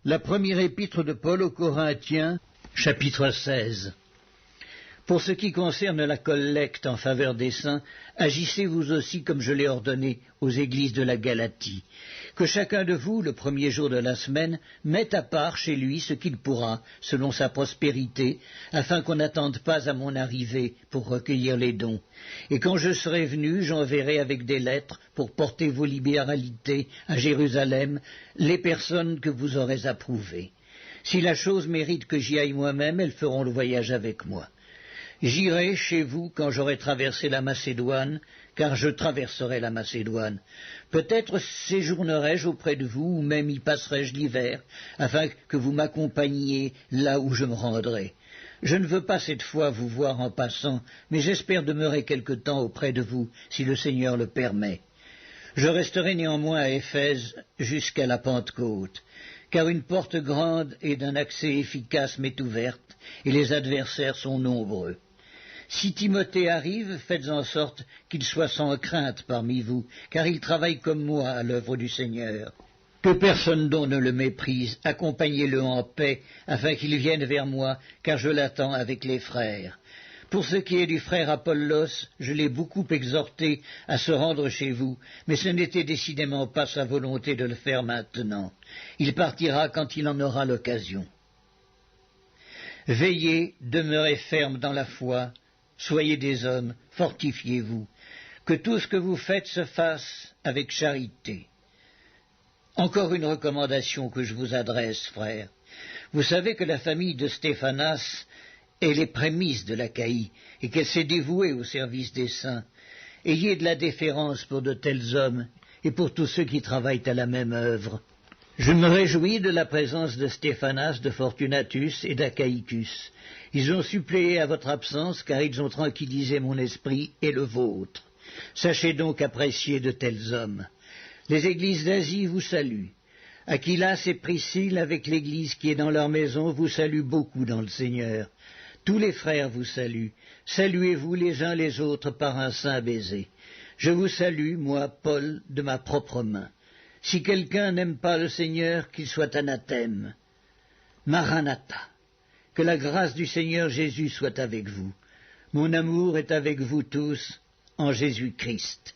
La première épître de Paul aux Corinthiens, chapitre 16. Pour ce qui concerne la collecte en faveur des saints, agissez vous aussi comme je l'ai ordonné aux églises de la Galatie. Que chacun de vous, le premier jour de la semaine, mette à part chez lui ce qu'il pourra, selon sa prospérité, afin qu'on n'attende pas à mon arrivée pour recueillir les dons. Et quand je serai venu, j'enverrai avec des lettres, pour porter vos libéralités à Jérusalem, les personnes que vous aurez approuvées. Si la chose mérite que j'y aille moi-même, elles feront le voyage avec moi. J'irai chez vous quand j'aurai traversé la Macédoine, car je traverserai la Macédoine. Peut-être séjournerai-je auprès de vous, ou même y passerai-je l'hiver, afin que vous m'accompagniez là où je me rendrai. Je ne veux pas cette fois vous voir en passant, mais j'espère demeurer quelque temps auprès de vous, si le Seigneur le permet. Je resterai néanmoins à Éphèse jusqu'à la Pentecôte, car une porte grande et d'un accès efficace m'est ouverte, et les adversaires sont nombreux. Si Timothée arrive, faites en sorte qu'il soit sans crainte parmi vous, car il travaille comme moi à l'œuvre du Seigneur. Que personne donc ne le méprise, accompagnez-le en paix, afin qu'il vienne vers moi, car je l'attends avec les frères. Pour ce qui est du frère Apollos, je l'ai beaucoup exhorté à se rendre chez vous, mais ce n'était décidément pas sa volonté de le faire maintenant. Il partira quand il en aura l'occasion. Veillez, demeurez fermes dans la foi, soyez des hommes, fortifiez-vous, que tout ce que vous faites se fasse avec charité. Encore une recommandation que je vous adresse, frères. Vous savez que la famille de Stéphanas est les prémices de l'Achaïe, et qu'elle s'est dévouée au service des saints. Ayez de la déférence pour de tels hommes, et pour tous ceux qui travaillent à la même œuvre. Je me réjouis de la présence de Stéphanas, de Fortunatus et d'Achaïcus. Ils ont suppléé à votre absence, car ils ont tranquillisé mon esprit et le vôtre. Sachez donc apprécier de tels hommes. Les églises d'Asie vous saluent. Aquilas et Priscille, avec l'église qui est dans leur maison, vous saluent beaucoup dans le Seigneur. Tous les frères vous saluent. Saluez-vous les uns les autres par un saint baiser. Je vous salue, moi, Paul, de ma propre main. Si quelqu'un n'aime pas le Seigneur, qu'il soit anathème. Maranatha. Que la grâce du Seigneur Jésus soit avec vous. Mon amour est avec vous tous, en Jésus-Christ.